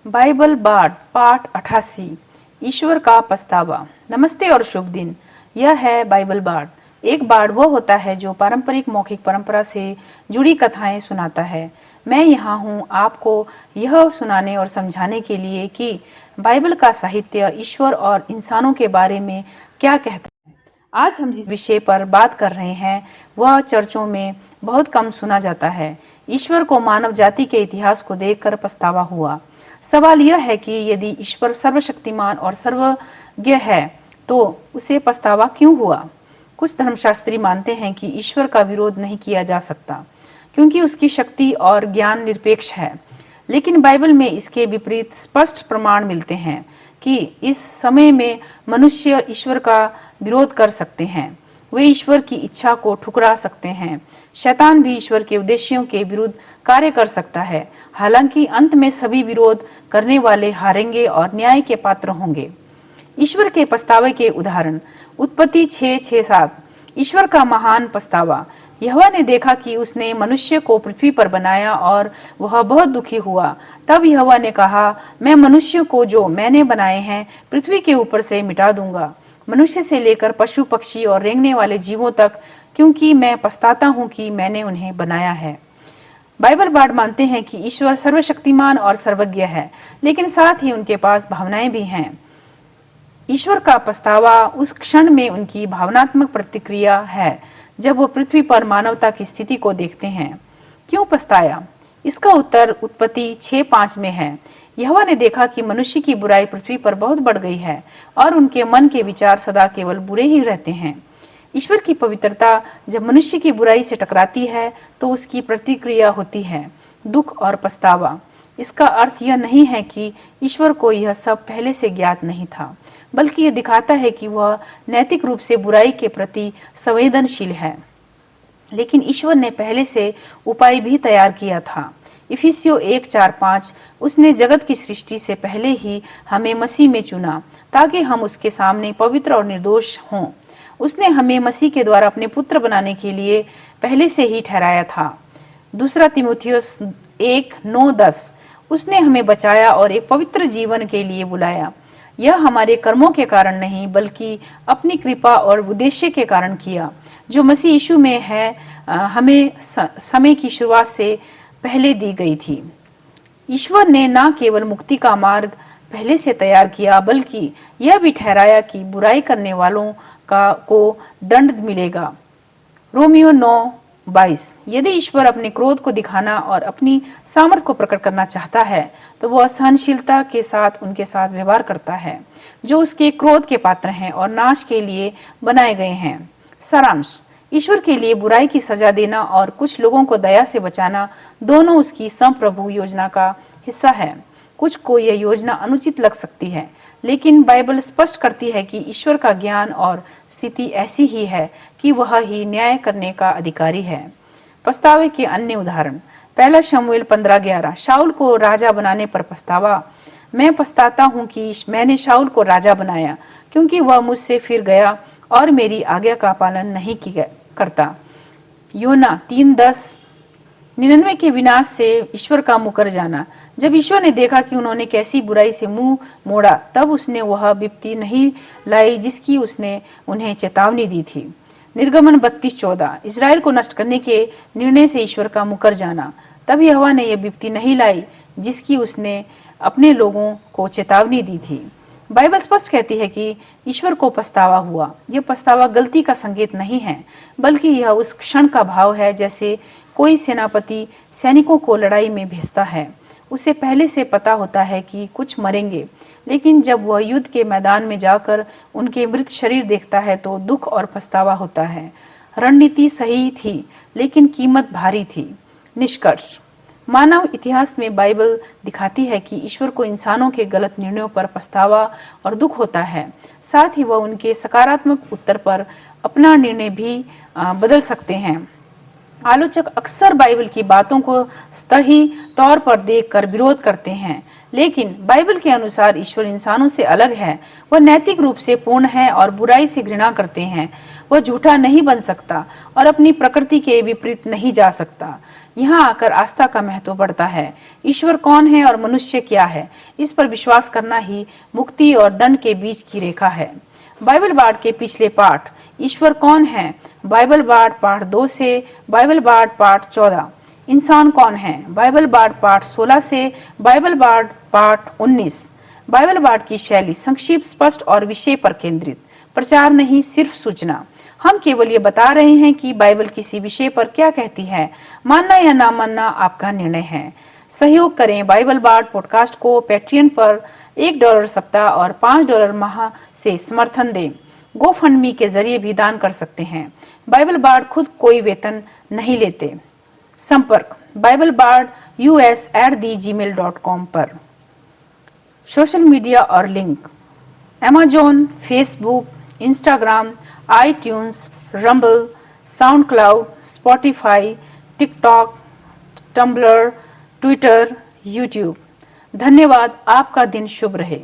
Bible बाढ़ पाठ 88। ईश्वर का पछतावा। नमस्ते और शुभ दिन। यह है बाइबल बाढ़। एक बाढ़ वो होता है जो पारंपरिक मौखिक परंपरा से जुड़ी कथाएं सुनाता है। मैं यहाँ हूँ आपको यह सुनाने और समझाने के लिए कि बाइबल का साहित्य ईश्वर और इंसानों के बारे में क्या कहता है। आज हम जिस विषय पर बात कर रहे हैं वह चर्चों में बहुत कम सुना जाता है। ईश्वर को मानव जाति के इतिहास को देखकर पछतावा हुआ। सवाल यह है कि यदि ईश्वर सर्वशक्तिमान और सर्वज्ञ है तो उसे पछतावा क्यों हुआ। कुछ धर्मशास्त्री मानते हैं कि ईश्वर का विरोध नहीं किया जा सकता क्योंकि उसकी शक्ति और ज्ञान निरपेक्ष है, लेकिन बाइबल में इसके विपरीत स्पष्ट प्रमाण मिलते हैं कि इस समय में मनुष्य ईश्वर का विरोध कर सकते हैं। वे ईश्वर की इच्छा को ठुकरा सकते हैं। शैतान भी ईश्वर के उद्देश्यों के विरुद्ध कार्य कर सकता है। हालांकि अंत में सभी विरोध करने वाले हारेंगे और न्याय के पात्र होंगे। ईश्वर के पछतावे के उदाहरण। उत्पत्ति 6:6-7। ईश्वर का महान पछतावा। यहोवा ने देखा कि उसने मनुष्य को पृथ्वी पर बनाया और वह बहुत दुखी हुआ। तब यहोवा ने कहा, मैं मनुष्य को जो मैंने बनाए हैं पृथ्वी के ऊपर से मिटा दूंगा, मनुष्य से लेकर पशु पक्षी और रेंगने वाले जीवों तक, क्योंकि मैं पछताता हूँ कि मैंने उन्हें बनाया है। बाइबल बाढ़ मानते हैं कि ईश्वर सर्वशक्तिमान और सर्वज्ञ है, लेकिन साथ ही उनके पास भावनाएं भी हैं। ईश्वर का पछतावा उस क्षण में उनकी भावनात्मक प्रतिक्रिया है जब वो पृथ्वी पर मानवता की स्थिति को देखते हैं। क्यों पछताया? इसका उत्तर उत्पत्ति 6:5 में है। यहोवा ने देखा कि मनुष्य की बुराई पृथ्वी पर बहुत बढ़ गई है और उनके मन के विचार सदा केवल बुरे ही रहते हैं। ईश्वर की पवित्रता जब मनुष्य की बुराई से टकराती है तो उसकी प्रतिक्रिया होती है दुख और पछतावा। इसका अर्थ यह नहीं है कि ईश्वर को यह सब पहले से ज्ञात नहीं था, बल्कि यह दिखाता है कि वह नैतिक रूप से बुराई के प्रति संवेदनशील है। लेकिन ईश्वर ने पहले से उपाय भी तैयार किया था। इफिसियों 1:4-5। उसने जगत की सृष्टि से पहले ही हमें मसीह में चुना ताकि हम उसके सामने पवित्र और निर्दोष हों। उसने हमें मसीह के द्वारा अपने पुत्र बनाने के लिए पहले से ही ठहराया था। दूसरा तीमुथियुस 1:9-10। उसने हमें बचाया और एक पवित्र जीवन के लिए बुलाया। यह हमारे कर्मों के कारण नहीं, बल्कि अपनी कृपा और उद्देश्य के कारण किया जो मसीह यीशु में है, हमें समय की शुरुआत से पहले दी गई थी। ईश्वर ने न केवल मुक्ति का मार्ग पहले से तैयार किया, बल्कि यह भी ठहराया कि बुराई करने वालों को दंड मिलेगा। रोमियो 9:22। यदि ईश्वर अपने क्रोध को दिखाना और अपनी सामर्थ को प्रकट करना चाहता है तो वह सहनशीलता के साथ उनके साथ व्यवहार करता है जो उसके क्रोध के पात्र हैं और नाश के लिए बनाए गए हैं। सारांश। ईश्वर के लिए बुराई की सजा देना और कुछ लोगों को दया से बचाना दोनों उसकी संप्रभु योजना का हिस्सा है। कुछ को यह योजना अनुचित लग सकती है, लेकिन बाइबल स्पष्ट करती है कि ईश्वर का ज्ञान और स्थिति ऐसी ही है कि वह ही न्याय करने का अधिकारी है। पछतावे के अन्य उदाहरण। पहला शमूएल 15:11। शाऊल को राजा बनाने पर पछतावा। मैं पछताता हूँ कि मैंने शाऊल को राजा बनाया, क्योंकि वह मुझसे फिर गया और मेरी आज्ञा का पालन नहीं करता। योना 3:10। निनवे के विनाश से ईश्वर का मुकर जाना। जब ईश्वर ने देखा कि उन्होंने कैसी बुराई से मुंह मोड़ा, तब उसने वह विपत्ति नहीं लाई जिसकी उसने उन्हें चेतावनी दी थी। निर्गमन 32:14। इजराइल को नष्ट करने के निर्णय से ईश्वर का मुकर जाना। तब यहोवा ने यह विपत्ति नहीं लाई जिसकी उसने अपने लोगों को चेतावनी दी थी। बाइबल स्पष्ट कहती है कि ईश्वर को पछतावा हुआ। यह पछतावा गलती का संकेत नहीं है, बल्कि यह उस क्षण का भाव है जैसे कोई सेनापति सैनिकों को लड़ाई में भेजता है। उसे पहले से पता होता है कि कुछ मरेंगे, लेकिन जब वह युद्ध के मैदान में जाकर उनके मृत शरीर देखता है तो दुख और पछतावा होता है। रणनीति सही थी, लेकिन कीमत भारी थी। निष्कर्ष। मानव इतिहास में बाइबल दिखाती है कि ईश्वर को इंसानों के गलत निर्णयों पर पछतावा और दुख होता है। साथ ही वह उनके सकारात्मक उत्तर पर अपना निर्णय भी बदल सकते हैं। आलोचक अक्सर बाइबल की बातों को सही तौर पर देखकर विरोध करते हैं, लेकिन बाइबल के अनुसार ईश्वर इंसानों से अलग है। वह नैतिक रूप से पूर्ण है और बुराई से घृणा करते हैं। वह झूठा नहीं बन सकता और अपनी प्रकृति के विपरीत नहीं जा सकता। यहाँ आकर आस्था का महत्व बढ़ता है। ईश्वर कौन है और मनुष्य क्या है, इस पर विश्वास करना ही मुक्ति और दंड के बीच की रेखा है। बाइबल बाढ़ के पिछले पाठ, ईश्वर कौन है, बाइबल बाढ़ पाठ 2 से बाइबल बाढ़ पाठ 14। इंसान कौन है, बाइबल बाढ़ पाठ 16 से बाइबल बाढ़ पाठ 19। बाइबल बाढ़ की शैली संक्षिप्त, स्पष्ट और विषय पर केंद्रित। प्रचार नहीं, सिर्फ सूचना। हम केवल ये बता रहे हैं कि बाइबल किसी विषय पर क्या कहती है। मानना या ना मानना आपका निर्णय है। सहयोग करें बाइबल बाढ़ पॉडकास्ट को। पैट्रियन पर $1 सप्ताह और $5 माह से समर्थन दें। गोफंडमी के जरिए भी दान कर सकते हैं। बाइबल बाढ़ खुद कोई वेतन नहीं लेते। संपर्क बाइबल बाढ़ US@gmail.com पर। सोशल मीडिया और link Amazon, Facebook, Instagram, iTunes, Rumble, SoundCloud, Spotify, TikTok, Tumblr, Twitter, YouTube. धन्यवाद। आपका दिन शुभ रहे।